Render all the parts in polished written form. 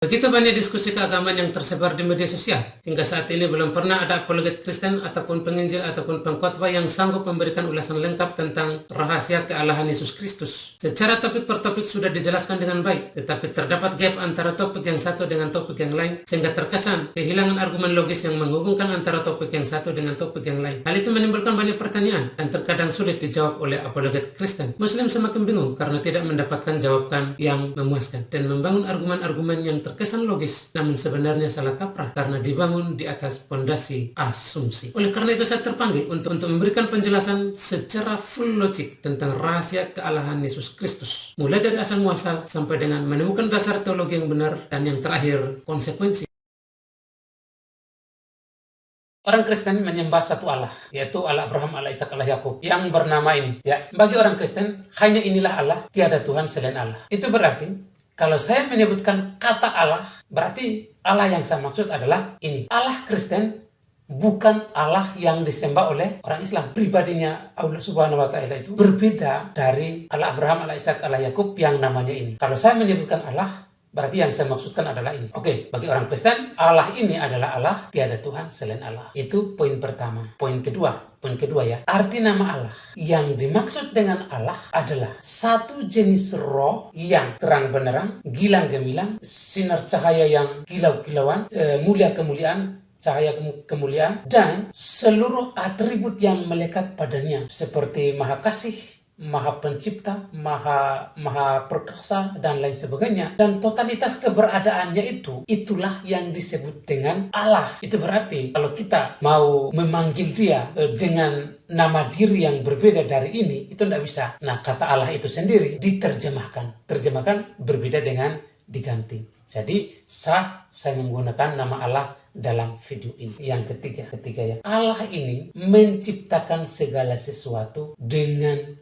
Begitu banyak diskusi keagamaan yang tersebar di media sosial, hingga saat ini belum pernah ada apologet Kristen ataupun penginjil ataupun pengkhotbah yang sanggup memberikan ulasan lengkap tentang rahasia kealahan Yesus Kristus. Secara topik per topik sudah dijelaskan dengan baik, tetapi terdapat gap antara topik yang satu dengan topik yang lain, sehingga terkesan kehilangan argumen logis yang menghubungkan antara topik yang satu dengan topik yang lain. Hal itu menimbulkan banyak pertanyaan dan terkadang sulit dijawab oleh apologet Kristen. Muslim semakin bingung karena tidak mendapatkan jawaban yang memuaskan dan membangun argumen-argumen yang terkesan logis, namun sebenarnya salah kaprah karena dibangun di atas fondasi asumsi. Oleh karena itu saya terpanggil untuk memberikan penjelasan secara full logik tentang rahasia kealahan Yesus Kristus, mulai dari asal muasal sampai dengan menemukan dasar teologi yang benar dan yang terakhir konsekuensi. Orang Kristen menyembah satu Allah, yaitu Allah Abraham, Allah Ishak, Allah Yakub, yang bernama ini. Ya, bagi orang Kristen hanya inilah Allah, tiada Tuhan selain Allah. Itu berarti kalau saya menyebutkan kata Allah, berarti Allah yang saya maksud adalah ini. Allah Kristen bukan Allah yang disembah oleh orang Islam. Pribadinya Allah Subhanahu wa Ta'ala itu berbeda dari Allah Abraham, Allah Ishak, Allah Yakub yang namanya ini. Kalau saya menyebutkan Allah, berarti yang saya maksudkan adalah ini. Oke, bagi orang Kristen, Allah ini adalah Allah, tiada Tuhan selain Allah. Itu poin pertama. Poin kedua ya, arti nama Allah. Yang dimaksud dengan Allah adalah satu jenis roh yang terang benderang, gilang gemilang, sinar cahaya yang kilau-kilauan, mulia kemuliaan, cahaya kemuliaan, dan seluruh atribut yang melekat padanya, seperti maha kasih, maha pencipta, maha perkasa, dan lain sebagainya. Dan totalitas keberadaannya itulah yang disebut dengan Allah. Itu berarti kalau kita mau memanggil dia dengan nama diri yang berbeda dari ini, itu tidak bisa. Nah, kata Allah itu sendiri diterjemahkan. Terjemahkan berbeda dengan diganti. Jadi saya menggunakan nama Allah dalam video ini. Yang ketiga ya, Allah ini menciptakan segala sesuatu dengan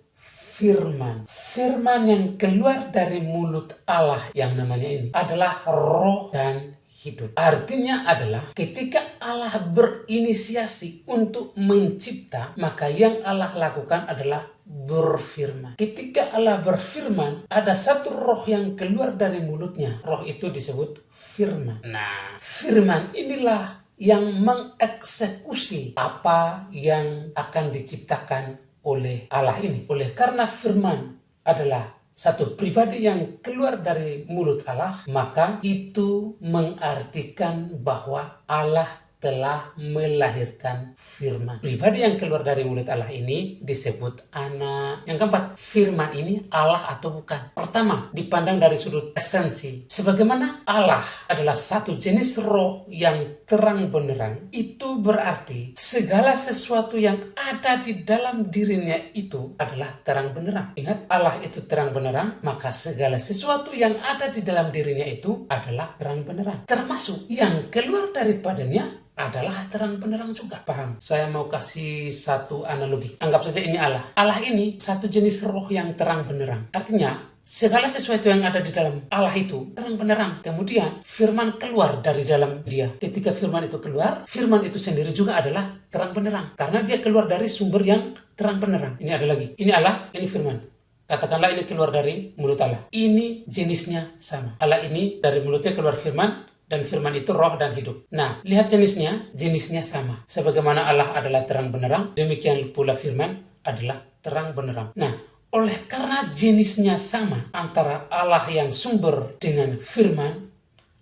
firman. Firman yang keluar dari mulut Allah yang namanya ini adalah roh dan hidup. Artinya adalah ketika Allah berinisiasi untuk mencipta, maka yang Allah lakukan adalah berfirman. Ketika Allah berfirman, ada satu roh yang keluar dari mulutnya. Roh itu disebut firman. Nah, firman inilah yang mengeksekusi apa yang akan diciptakan oleh Allah ini. Oleh karena firman adalah satu pribadi yang keluar dari mulut Allah, maka itu mengartikan bahwa Allah telah melahirkan firman. Pribadi yang keluar dari mulut Allah ini disebut anak. Yang keempat, firman ini Allah atau bukan. Pertama, dipandang dari sudut esensi. Sebagaimana Allah adalah satu jenis roh yang terang benderang, itu berarti segala sesuatu yang ada di dalam dirinya itu adalah terang benderang. Ingat, Allah itu terang benderang, maka segala sesuatu yang ada di dalam dirinya itu adalah terang benderang. Termasuk yang keluar daripadanya adalah terang benderang juga. Paham? Saya mau kasih satu analogi. Anggap saja ini Allah. Allah ini satu jenis roh yang terang benderang. Artinya, segala sesuatu yang ada di dalam Allah itu terang benderang. Kemudian firman keluar dari dalam dia. Ketika firman itu keluar, firman itu sendiri juga adalah terang benderang. Karena dia keluar dari sumber yang terang benderang. Ini ada lagi. Ini Allah, ini firman. Katakanlah ini keluar dari mulut Allah. Ini jenisnya sama. Allah ini dari mulutnya keluar firman, dan firman itu roh dan hidup. Nah, lihat jenisnya sama. Sebagaimana Allah adalah terang benderang, demikian pula firman adalah terang benderang. Nah, oleh karena jenisnya sama antara Allah yang sumber dengan firman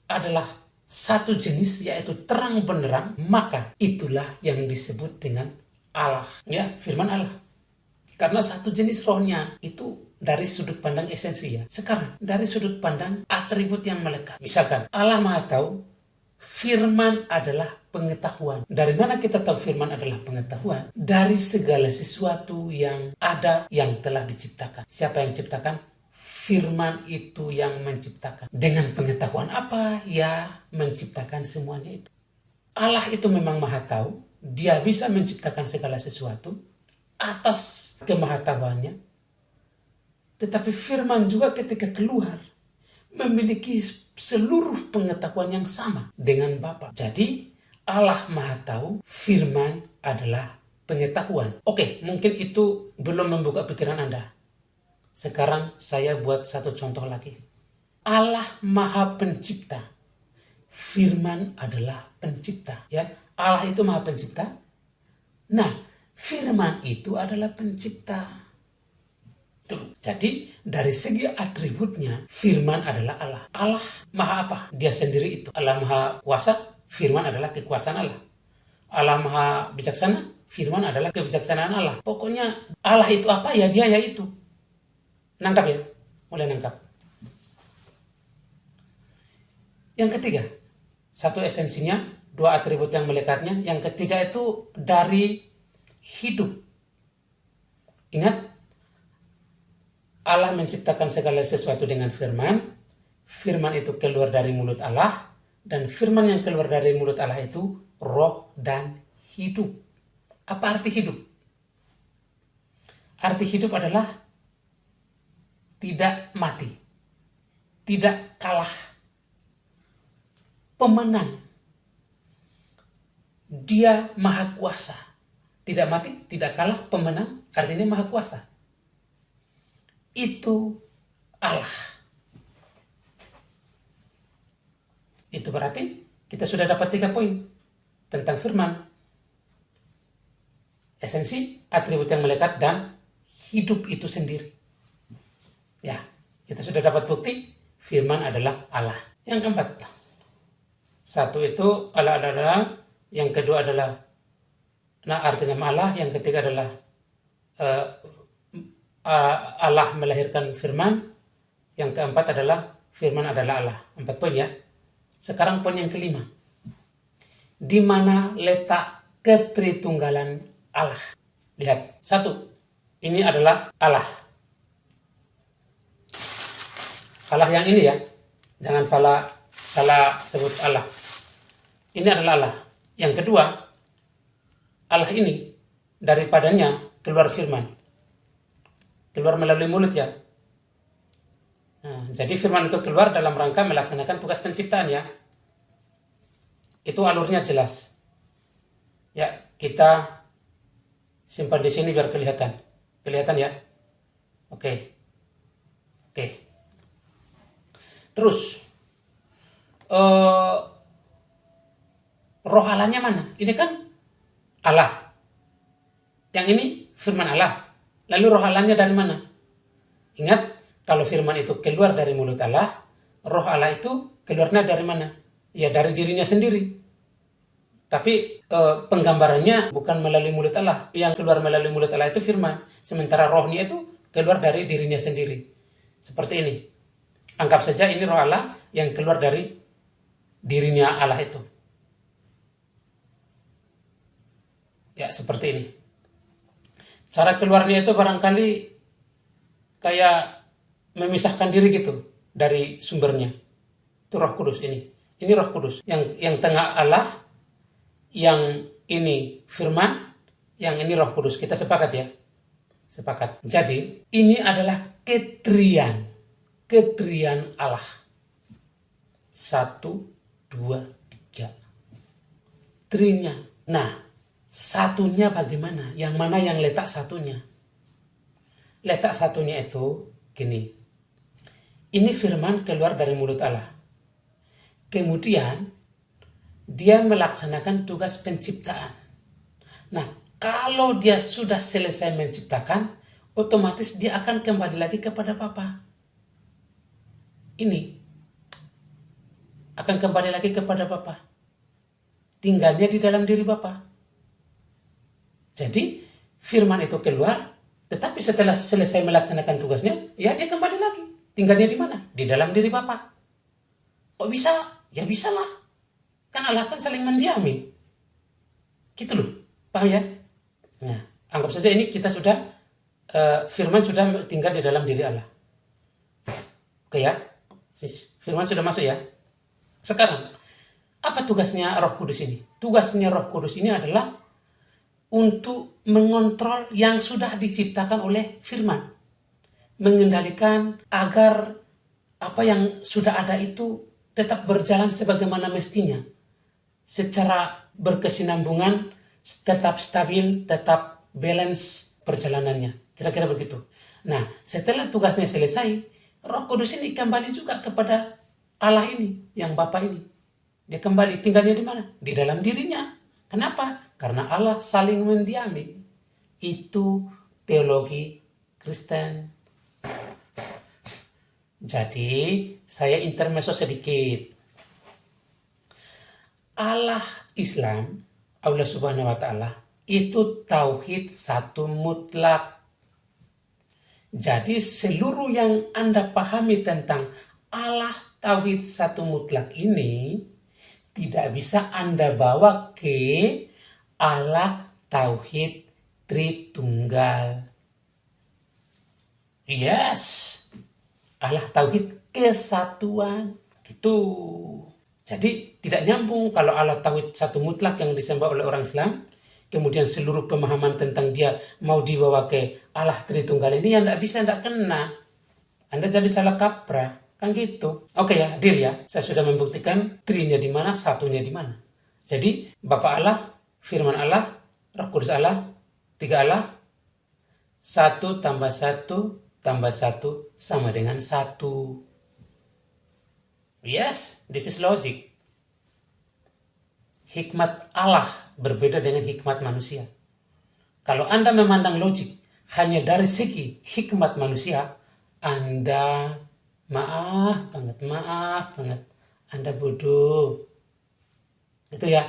adalah satu jenis, yaitu terang benderang, maka itulah yang disebut dengan Allah. Ya, firman Allah. Karena satu jenis rohnya itu dari sudut pandang esensi ya. Sekarang, dari sudut pandang atribut yang melekat. Misalkan, Allah Maha Tahu, firman adalah pengetahuan. Dari mana kita tahu firman adalah pengetahuan? Dari segala sesuatu yang ada yang telah diciptakan. Siapa yang ciptakan? Firman itu yang menciptakan. Dengan pengetahuan apa? Ya, menciptakan semuanya itu. Allah itu memang Maha Tahu. Dia bisa menciptakan segala sesuatu atas kemahatauannya. Tetapi firman juga ketika keluar memiliki seluruh pengetahuan yang sama dengan Bapa. Jadi Allah Maha Tahu, firman adalah pengetahuan. Oke, mungkin itu belum membuka pikiran Anda. Sekarang saya buat satu contoh lagi. Allah Maha Pencipta Firman adalah pencipta, ya. Allah itu Maha Pencipta. Nah, Firman itu adalah pencipta. Jadi dari segi atributnya, Firman adalah Allah. Allah Maha apa? Dia sendiri itu. Allah Maha Kuasa, Firman adalah kekuasaan Allah. Allah Maha Bijaksana, Firman adalah kebijaksanaan Allah. Pokoknya Allah itu apa ya, dia ya itu. Nangkap ya? Mulai nangkap. Yang ketiga, satu esensinya, dua atribut yang melekatnya. Yang ketiga itu dari hidup. Ingat, Allah menciptakan segala sesuatu dengan firman. Firman itu keluar dari mulut Allah. Dan firman yang keluar dari mulut Allah itu roh dan hidup. Apa arti hidup? Arti hidup adalah tidak mati. Tidak kalah. Pemenang. Dia Maha Kuasa. Tidak mati, tidak kalah, pemenang. Artinya Maha Kuasa. Itu Allah. Itu berarti kita sudah dapat 3 poin tentang firman. Esensi, atribut yang melekat, dan hidup itu sendiri. Ya, kita sudah dapat bukti firman adalah Allah. Yang keempat, satu itu Allah adalah, yang kedua adalah artinya Allah, yang ketiga adalah Allah melahirkan firman. Yang keempat adalah firman adalah Allah. 4 poin ya. Sekarang poin yang kelima. Di mana letak ketritunggalan Allah? Lihat. 1. Ini adalah Allah. Allah yang ini ya. Jangan salah sebut Allah. Ini adalah Allah. Yang kedua, Allah ini daripadanya keluar firman. Keluar melalui mulut ya. Nah, jadi firman itu keluar dalam rangka melaksanakan tugas penciptaan ya. Itu alurnya jelas. Ya, kita simpan di sini biar kelihatan. Kelihatan ya? Oke. Terus, roh Allahnya mana? Ini kan Allah. Yang ini firman Allah. Lalu roh Allahnya dari mana? Ingat, kalau firman itu keluar dari mulut Allah, roh Allah itu keluarnya dari mana? Ya dari dirinya sendiri. Tapi penggambarannya bukan melalui mulut Allah. Yang keluar melalui mulut Allah itu firman. Sementara rohnya itu keluar dari dirinya sendiri. Seperti ini. Anggap saja ini roh Allah yang keluar dari dirinya Allah itu. Ya seperti ini. Cara keluarnya itu barangkali kayak memisahkan diri gitu dari sumbernya. Itu Roh Kudus ini. Ini Roh Kudus. Yang tengah Allah, yang ini firman, yang ini Roh Kudus. Kita sepakat ya? Sepakat. Jadi, ini adalah ketrian Allah. 1, 2, 3. Trinya. Nah, satunya bagaimana? Yang mana yang letak satunya? Letak satunya itu gini. Ini firman keluar dari mulut Allah. Kemudian dia melaksanakan tugas penciptaan. Nah, kalau dia sudah selesai menciptakan, otomatis dia akan kembali lagi kepada Bapa. Ini akan kembali lagi kepada Bapa. Tinggalnya di dalam diri Bapa. Jadi firman itu keluar, tetapi setelah selesai melaksanakan tugasnya, ya dia kembali lagi. Tinggalnya di mana? Di dalam diri Bapa. Kok bisa? Ya bisa lah. Kan Allah kan saling mendiami. Gitu loh. Paham ya? Nah, anggap saja ini kita sudah, firman sudah tinggal di dalam diri Allah. Oke ya? Firman sudah masuk ya? Sekarang, apa tugasnya Roh Kudus ini? Tugasnya Roh Kudus ini adalah untuk mengontrol yang sudah diciptakan oleh firman. Mengendalikan agar apa yang sudah ada itu tetap berjalan sebagaimana mestinya. Secara berkesinambungan, tetap stabil, tetap balance perjalanannya. Kira-kira begitu. Nah, setelah tugasnya selesai, Roh Kudus ini kembali juga kepada Allah ini, yang Bapa ini. Dia kembali tinggalnya di mana? Di dalam dirinya. Kenapa? Karena Allah saling mendiami. Itu teologi Kristen. Jadi, saya intermezzo sedikit. Allah Islam, Allah Subhanahu wa Ta'ala, itu tauhid satu mutlak. Jadi, seluruh yang Anda pahami tentang Allah tauhid satu mutlak ini tidak bisa Anda bawa ke Allah tauhid Tritunggal. Yes, Allah tauhid kesatuan. Gitu. Jadi tidak nyambung kalau Allah tauhid satu mutlak yang disembah oleh orang Islam, kemudian seluruh pemahaman tentang dia mau dibawa ke Allah Tritunggal ini, yang tidak bisa, tidak kena. Anda jadi salah kaprah. Kan gitu. Oke ya, deal ya. Saya sudah membuktikan trinya di mana, satunya di mana. Jadi, Bapa Allah, firman Allah, Roh Kudus Allah, tiga Allah, 1 tambah 1 tambah 1 sama dengan 1. Yes, this is logic. Hikmat Allah berbeda dengan hikmat manusia. Kalau Anda memandang logik hanya dari segi hikmat manusia, Anda maaf banget, Anda bodoh. Itu ya.